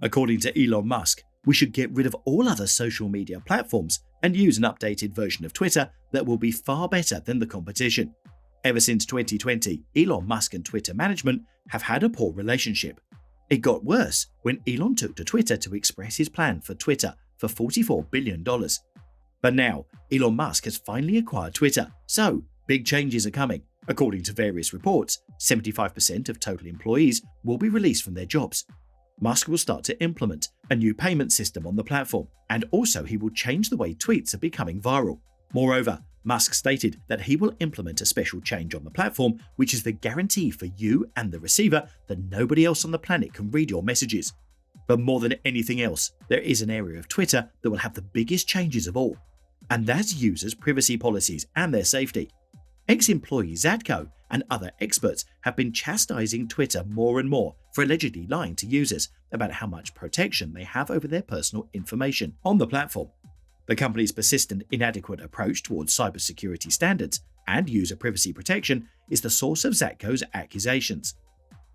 According to Elon Musk, we should get rid of all other social media platforms and use an updated version of Twitter that will be far better than the competition. Ever since 2020, Elon Musk and Twitter management have had a poor relationship. It got worse when Elon took to Twitter to express his plan for Twitter for $44 billion. But now, Elon Musk has finally acquired Twitter, so big changes are coming. According to various reports, 75% of total employees will be released from their jobs. Musk will start to implement a new payment system on the platform, and also he will change the way tweets are becoming viral. Moreover, Musk stated that he will implement a special change on the platform, which is the guarantee for you and the receiver that nobody else on the planet can read your messages. But more than anything else, there is an area of Twitter that will have the biggest changes of all, and that's users' privacy policies and their safety. Ex-employee Zatko and other experts have been chastising Twitter more and more for allegedly lying to users about how much protection they have over their personal information on the platform. The company's persistent inadequate approach towards cybersecurity standards and user privacy protection is the source of Zatko's accusations.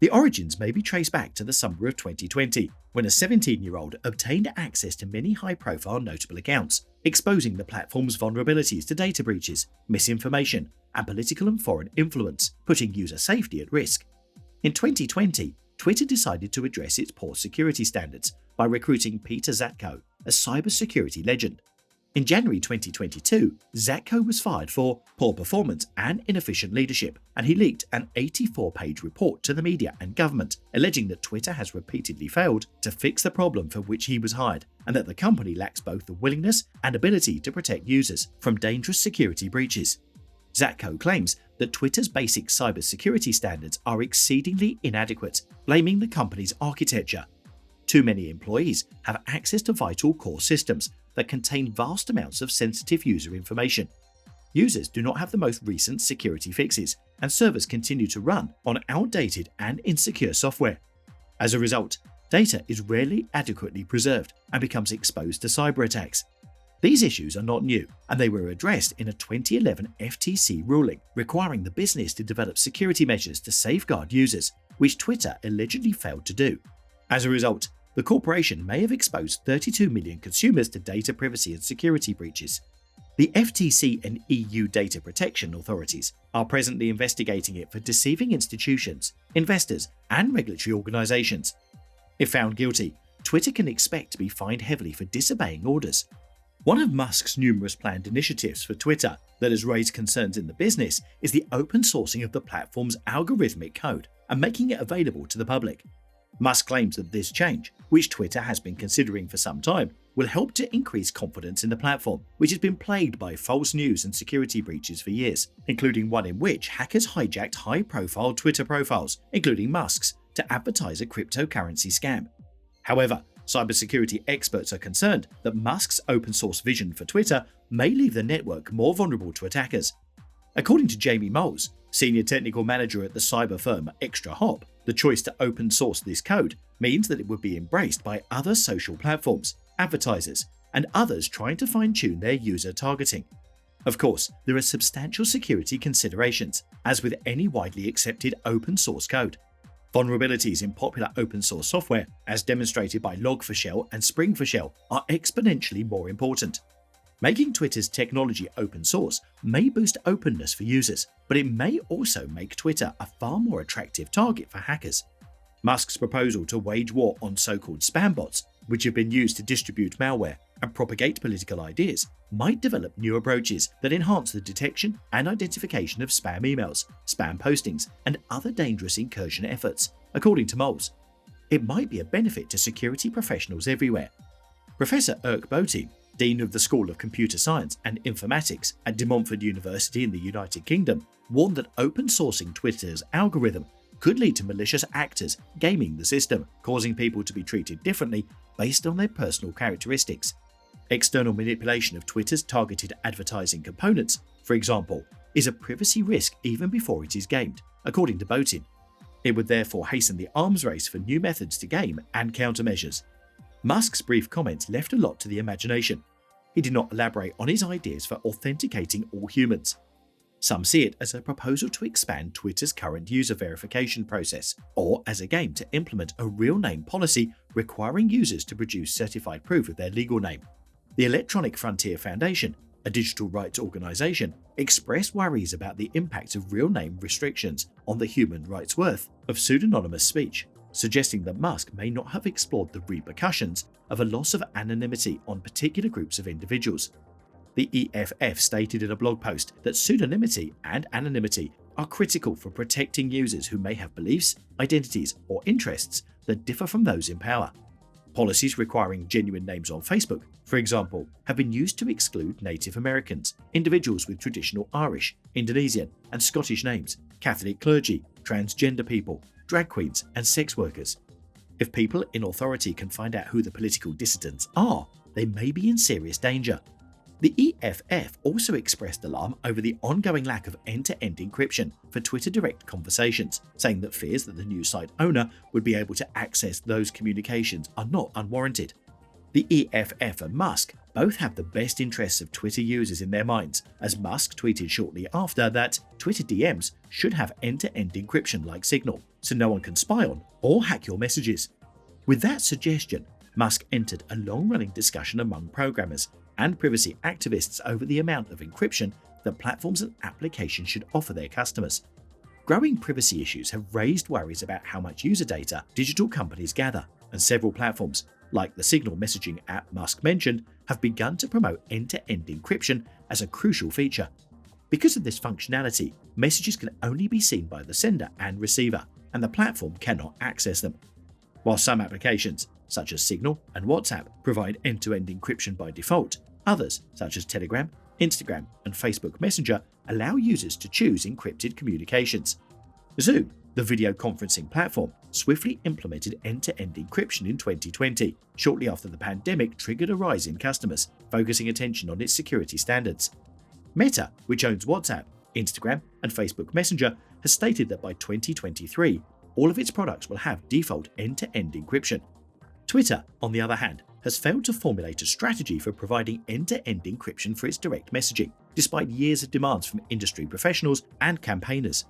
The origins may be traced back to the summer of 2020, when a 17-year-old obtained access to many high-profile notable accounts, exposing the platform's vulnerabilities to data breaches, misinformation, and political and foreign influence, putting user safety at risk. In 2020, Twitter decided to address its poor security standards by recruiting Peter Zatko, a cybersecurity legend. In January 2022, Zatko was fired for poor performance and inefficient leadership, and he leaked an 84-page report to the media and government, alleging that Twitter has repeatedly failed to fix the problem for which he was hired, and that the company lacks both the willingness and ability to protect users from dangerous security breaches. Zatko claims that Twitter's basic cybersecurity standards are exceedingly inadequate, blaming the company's architecture. Too many employees have access to vital core systems that contain vast amounts of sensitive user information. Users do not have the most recent security fixes, and servers continue to run on outdated and insecure software. As a result, data is rarely adequately preserved and becomes exposed to cyber attacks. These issues are not new, and they were addressed in a 2011 FTC ruling requiring the business to develop security measures to safeguard users, which Twitter allegedly failed to do. As a result, the corporation may have exposed 32 million consumers to data privacy and security breaches. The FTC and EU data protection authorities are presently investigating it for deceiving institutions, investors, and regulatory organizations. If found guilty, Twitter can expect to be fined heavily for disobeying orders. One of Musk's numerous planned initiatives for Twitter that has raised concerns in the business is the open sourcing of the platform's algorithmic code and making it available to the public. Musk claims that this change, which Twitter has been considering for some time, will help to increase confidence in the platform, which has been plagued by false news and security breaches for years, including one in which hackers hijacked high-profile Twitter profiles, including Musk's, to advertise a cryptocurrency scam. However, cybersecurity experts are concerned that Musk's open-source vision for Twitter may leave the network more vulnerable to attackers. According to Jamie Moles, senior technical manager at the cyber firm ExtraHop, the choice to open source this code means that it would be embraced by other social platforms, advertisers, and others trying to fine-tune their user targeting. Of course, there are substantial security considerations, as with any widely accepted open source code. Vulnerabilities in popular open source software, as demonstrated by Log4Shell and Spring4Shell, are exponentially more important. Making Twitter's technology open source may boost openness for users, but it may also make Twitter a far more attractive target for hackers. Musk's proposal to wage war on so-called spam bots, which have been used to distribute malware and propagate political ideas, might develop new approaches that enhance the detection and identification of spam emails, spam postings, and other dangerous incursion efforts, according to Moles. It might be a benefit to security professionals everywhere. Professor Erk Botein, Dean of the School of Computer Science and Informatics at De Montfort University in the United Kingdom, warned that open sourcing Twitter's algorithm could lead to malicious actors gaming the system, causing people to be treated differently based on their personal characteristics. External manipulation of Twitter's targeted advertising components, for example, is a privacy risk even before it is gamed, according to Botein. It would therefore hasten the arms race for new methods to game and countermeasures. Musk's brief comments left a lot to the imagination. He did not elaborate on his ideas for authenticating all humans. Some see it as a proposal to expand Twitter's current user verification process, or as a game to implement a real name policy requiring users to produce certified proof of their legal name. The Electronic Frontier Foundation, a digital rights organization, expressed worries about the impact of real name restrictions on the human rights worth of pseudonymous speech, suggesting that Musk may not have explored the repercussions of a loss of anonymity on particular groups of individuals. The EFF stated in a blog post that pseudonymity and anonymity are critical for protecting users who may have beliefs, identities, or interests that differ from those in power. Policies requiring genuine names on Facebook, for example, have been used to exclude Native Americans, individuals with traditional Irish, Indonesian, and Scottish names, Catholic clergy, transgender people, drag queens, and sex workers. If people in authority can find out who the political dissidents are, they may be in serious danger. The EFF also expressed alarm over the ongoing lack of end-to-end encryption for Twitter direct conversations, saying that fears that the new site owner would be able to access those communications are not unwarranted. The EFF and Musk both have the best interests of Twitter users in their minds, as Musk tweeted shortly after that Twitter DMs should have end-to-end encryption like Signal, so no one can spy on or hack your messages. With that suggestion, Musk entered a long-running discussion among programmers and privacy activists over the amount of encryption that platforms and applications should offer their customers. Growing privacy issues have raised worries about how much user data digital companies gather, and several platforms, like the Signal messaging app Musk mentioned, have begun to promote end-to-end encryption as a crucial feature. Because of this functionality, messages can only be seen by the sender and receiver, and the platform cannot access them. While some applications, such as Signal and WhatsApp, provide end-to-end encryption by default, others, such as Telegram, Instagram, and Facebook Messenger, allow users to choose encrypted communications. Zoom, the video conferencing platform, swiftly implemented end-to-end encryption in 2020, shortly after the pandemic triggered a rise in customers, focusing attention on its security standards. Meta, which owns WhatsApp, Instagram, and Facebook Messenger, has stated that by 2023, all of its products will have default end-to-end encryption. Twitter, on the other hand, has failed to formulate a strategy for providing end-to-end encryption for its direct messaging, despite years of demands from industry professionals and campaigners.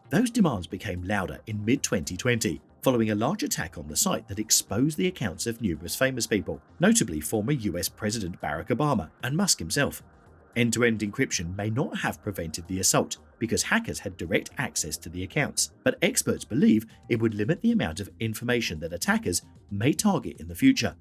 Those demands became louder in mid-2020, following a large attack on the site that exposed the accounts of numerous famous people, notably former US President Barack Obama and Musk himself. End-to-end encryption may not have prevented the assault because hackers had direct access to the accounts, but experts believe it would limit the amount of information that attackers may target in the future.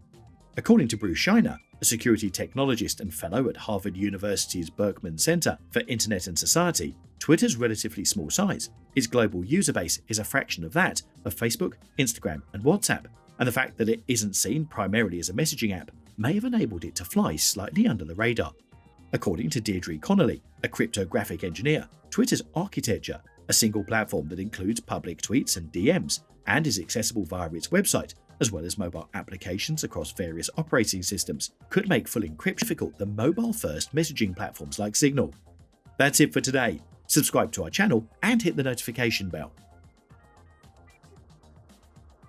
According to Bruce Shiner, a security technologist and fellow at Harvard University's Berkman Center for Internet and Society, Twitter's relatively small size, its global user base is a fraction of that of Facebook, Instagram, and WhatsApp, and the fact that it isn't seen primarily as a messaging app may have enabled it to fly slightly under the radar. According to Deirdre Connolly, a cryptographic engineer, Twitter's architecture, a single platform that includes public tweets and DMs and is accessible via its website, as well as mobile applications across various operating systems, could make full encryption difficult than mobile-first messaging platforms like Signal. That's it for today. Subscribe to our channel and hit the notification bell.